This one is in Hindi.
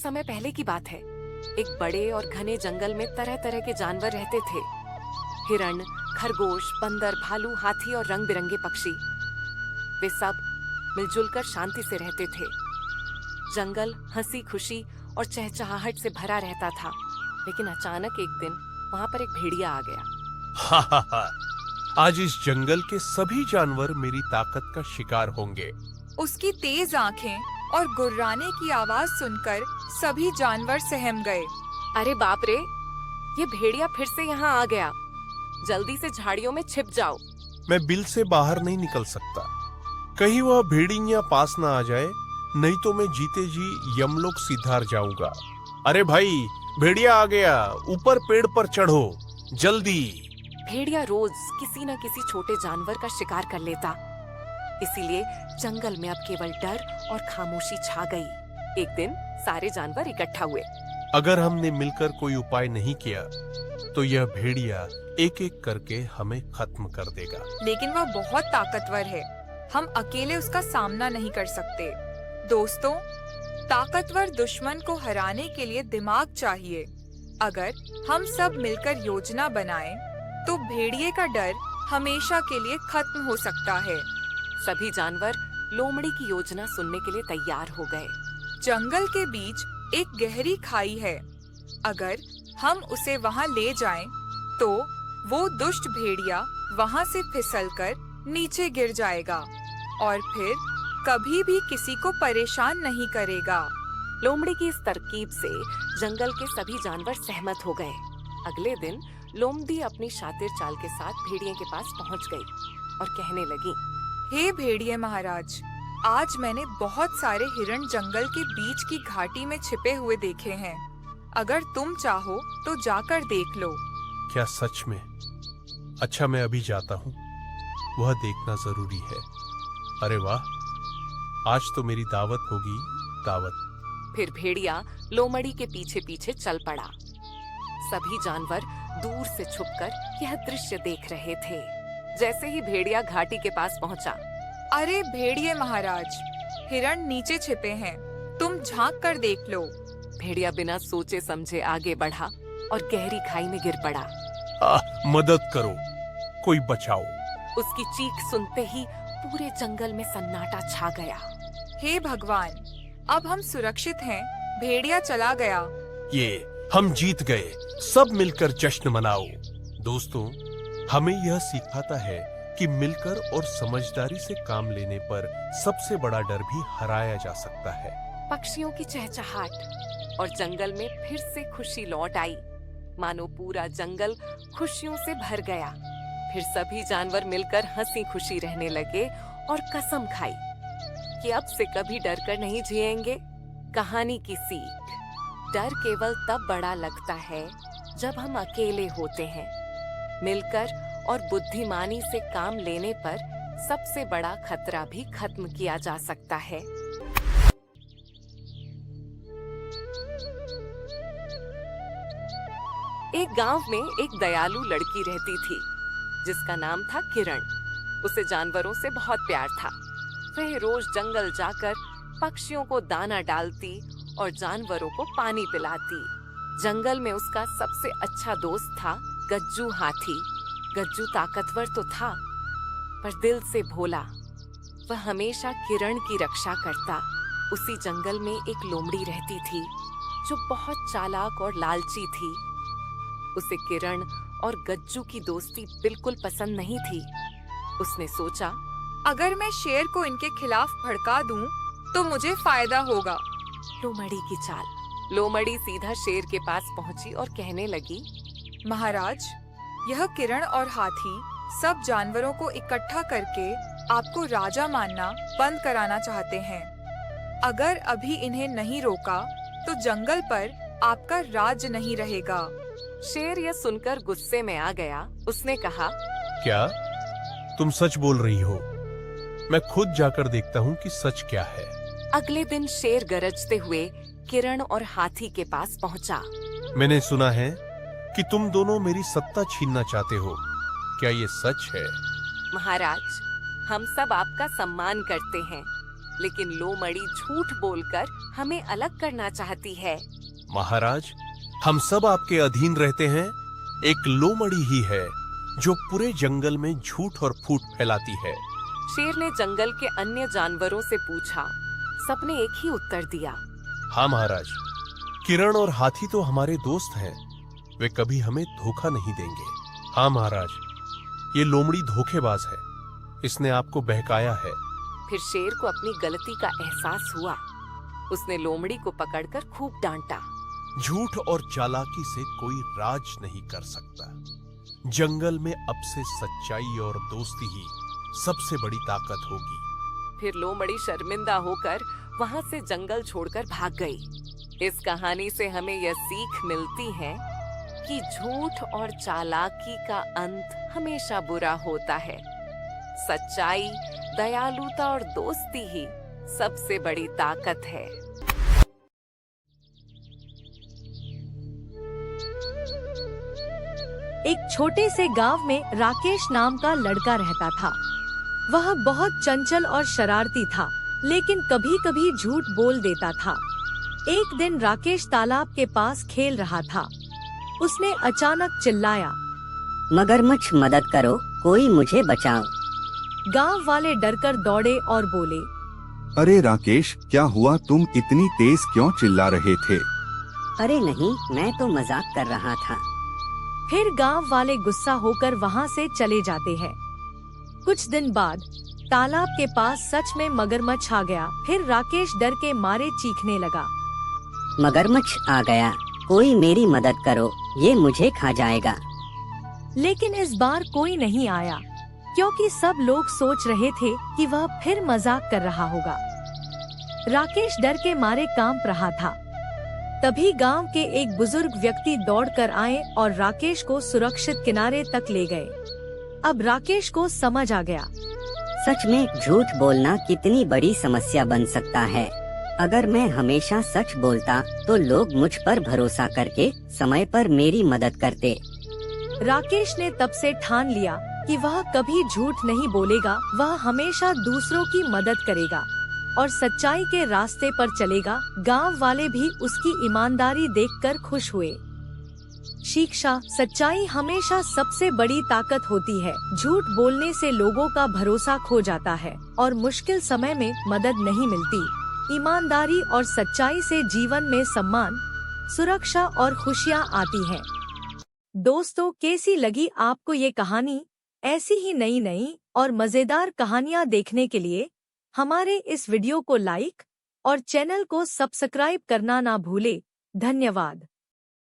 समय पहले की बात है। एक बड़े और घने जंगल में तरह तरह के जानवर रहते थे। हिरण, खरगोश, बंदर, भालू, हाथी और रंग बिरंगे पक्षी। वे सब मिलजुल कर शांति से रहते थे। जंगल हंसी खुशी और चहचहाहट से भरा रहता था। लेकिन अचानक एक दिन वहां पर एक भेड़िया आ गया। हा हा हा, आज इस जंगल के सभी जानवर मेरी ताकत का शिकार होंगे। उसकी तेज आंखें और गुर्राने की आवाज सुनकर सभी जानवर सहम गए। अरे बाप रे, ये भेड़िया फिर से यहाँ आ गया। जल्दी से झाड़ियों में छिप जाओ। मैं बिल से बाहर नहीं निकल सकता। कहीं वह भेड़िया पास ना आ जाए, नहीं तो मैं जीते जी यमलोक सिधार जाऊंगा। अरे भाई, भेड़िया आ गया, ऊपर पेड़ पर चढ़ो जल्दी। भेड़िया रोज किसी न किसी छोटे जानवर का शिकार कर लेता, इसीलिए जंगल में अब केवल डर और खामोशी छा गई। एक दिन सारे जानवर इकट्ठा हुए। अगर हमने मिलकर कोई उपाय नहीं किया तो यह भेड़िया एक एक करके हमें खत्म कर देगा। लेकिन वह बहुत ताकतवर है, हम अकेले उसका सामना नहीं कर सकते। दोस्तों, ताकतवर दुश्मन को हराने के लिए दिमाग चाहिए। अगर हम सब मिलकर योजना बनाएं, तो भेड़िए का डर हमेशा के लिए खत्म हो सकता है। सभी जानवर लोमड़ी की योजना सुनने के लिए तैयार हो गए। जंगल के बीच एक गहरी खाई है। अगर हम उसे वहां ले जाएं, तो वो दुष्ट भेड़िया वहां से फिसलकर नीचे गिर जाएगा और फिर कभी भी किसी को परेशान नहीं करेगा। लोमड़ी की इस तरकीब से जंगल के सभी जानवर सहमत हो गए। अगले दिन लोमड़ी अपनी शातिर चाल के साथ भेड़िए के पास पहुंच गई और कहने लगी, हे भेड़िए महाराज, आज मैंने बहुत सारे हिरण जंगल के बीच की घाटी में छिपे हुए देखे हैं। अगर तुम चाहो तो जाकर देख लो। क्या सच में? अच्छा, मैं अभी जाता हूँ, वह देखना जरूरी है। अरे वाह, आज तो मेरी दावत होगी, दावत। फिर भेड़िया लोमड़ी के पीछे पीछे चल पड़ा। सभी जानवर दूर से छुपकर यह दृश्य देख रहे थे। जैसे ही भेड़िया घाटी के पास पहुंचा, अरे भेड़िए महाराज, हिरण नीचे छिपे हैं, तुम झांक कर देख लो। भेड़िया बिना सोचे समझे आगे बढ़ा और गहरी खाई में गिर पड़ा। मदद करो, कोई बचाओ। उसकी चीख सुनते ही पूरे जंगल में सन्नाटा छा गया। हे भगवान, अब हम सुरक्षित हैं, भेड़िया चला गया। ये हम जीत गए, सब मिलकर जश्न मनाओ। दोस्तों, हमें यह सिखाता है कि मिलकर और समझदारी से काम लेने पर सबसे बड़ा डर भी हराया जा सकता है। पक्षियों की चहचहाट और जंगल में फिर से खुशी लौट आई, मानो पूरा जंगल खुशियों से भर गया। फिर सभी जानवर मिलकर हंसी खुशी रहने लगे और कसम खाई कि अब से कभी डर कर नहीं जिएंगे। कहानी की सीख: डर केवल तब बड़ा लगता है जब हम अकेले होते हैं। मिलकर और बुद्धिमानी से काम लेने पर सबसे बड़ा खतरा भी खत्म किया जा सकता है। एक गांव में एक दयालु लड़की रहती थी, जिसका नाम था किरण। उसे जानवरों से बहुत प्यार था। वह रोज जंगल जाकर पक्षियों को दाना डालती और जानवरों को पानी पिलाती। जंगल में उसका सबसे अच्छा दोस्त था गज्जू हाथी। गज्जू ताकतवर तो था, पर दिल से भोला। वह हमेशा किरण की रक्षा करता। उसी जंगल में एक लोमड़ी रहती थी, जो बहुत चालाक और लालची थी। उसे किरण और गज्जू की दोस्ती बिल्कुल पसंद नहीं थी। उसने सोचा, अगर मैं शेर को इनके खिलाफ भड़का दूं, तो मुझे फायदा होगा। लोमड़ी की चाल। लोमड़ी सीधा शेर के पास पहुंची और कहने लगी, महाराज, यह किरण और हाथी सब जानवरों को इकट्ठा करके आपको राजा मानना बंद कराना चाहते हैं। अगर अभी इन्हें नहीं रोका, तो जंगल पर आपका राज नहीं रहेगा। शेर यह सुनकर गुस्से में आ गया। उसने कहा, क्या तुम सच बोल रही हो? मैं खुद जाकर देखता हूँ कि सच क्या है। अगले दिन शेर गरजते हुए किरण और हाथी के पास पहुंचा। मैंने सुना है कि तुम दोनों मेरी सत्ता छीनना चाहते हो, क्या ये सच है? महाराज, हम सब आपका सम्मान करते हैं, लेकिन लोमड़ी झूठ बोलकर हमें अलग करना चाहती है। महाराज, हम सब आपके अधीन रहते हैं। एक लोमड़ी ही है जो पूरे जंगल में झूठ और फूट फैलाती है। शेर ने जंगल के अन्य जानवरों से पूछा। सबने एक ही उत्तर दिया। हाँ महाराज, किरण और हाथी तो हमारे दोस्त हैं। वे कभी हमें धोखा नहीं देंगे। हाँ महाराज, ये लोमड़ी धोखेबाज है। इसने आपको बहकाया है। फिर शेर को अपनी गलती का एहसास हुआ। उसने लोमड़ी को पकड़कर खूब डांटा। झूठ और चालाकी से कोई राज नहीं कर सकता। जंगल में अब से सच्चाई और दोस्ती ही सबसे बड़ी ताकत होगी। फिर लोमड़ी शर्मिंदा होकर वहां से जंगल छोड़कर भाग गई। इस कहानी से हमें यह सीख मिलती है कि झूठ और चालाकी का अंत हमेशा बुरा होता है। सच्चाई, दयालुता और दोस्ती ही सबसे बड़ी ताकत है। एक छोटे से गांव में राकेश नाम का लड़का रहता था। वह बहुत चंचल और शरारती था, लेकिन कभी-कभी झूठ बोल देता था। एक दिन राकेश तालाब के पास खेल रहा था। उसने अचानक चिल्लाया, मगरमच्छ मदद करो, कोई मुझे बचाओ। गांव वाले डरकर दौड़े और बोले, अरे राकेश, क्या हुआ? तुम इतनी तेज क्यों चिल्ला रहे थे? अरे नहीं, मैं तो मजाक कर रहा था। फिर गांव वाले गुस्सा होकर वहां से चले जाते हैं। कुछ दिन बाद तालाब के पास सच में मगरमच्छ आ गया। फिर राकेश डर के मारे चीखने लगा, मगरमच्छ आ गया, कोई मेरी मदद करो, ये मुझे खा जाएगा। लेकिन इस बार कोई नहीं आया, क्योंकि सब लोग सोच रहे थे कि वह फिर मजाक कर रहा होगा। राकेश डर के मारे कांप रहा था। तभी गांव के एक बुजुर्ग व्यक्ति दौड़कर आए और राकेश को सुरक्षित किनारे तक ले गए। अब राकेश को समझ आ गया, सच में झूठ बोलना कितनी बड़ी समस्या बन सकता है। अगर मैं हमेशा सच बोलता तो लोग मुझ पर भरोसा करके समय पर मेरी मदद करते। राकेश ने तब से ठान लिया कि वह कभी झूठ नहीं बोलेगा। वह हमेशा दूसरों की मदद करेगा और सच्चाई के रास्ते पर चलेगा। गांव वाले भी उसकी ईमानदारी देखकर खुश हुए। शिक्षा, सच्चाई हमेशा सबसे बड़ी ताकत होती है। झूठ बोलने से लोगों का भरोसा खो जाता है और मुश्किल समय में मदद नहीं मिलती। ईमानदारी और सच्चाई से जीवन में सम्मान, सुरक्षा और खुशियाँ आती हैं। दोस्तों, कैसी लगी आपको ये कहानी? ऐसी ही नई नई और मजेदार कहानियाँ देखने के लिए हमारे इस वीडियो को लाइक और चैनल को सब्सक्राइब करना ना भूले। धन्यवाद।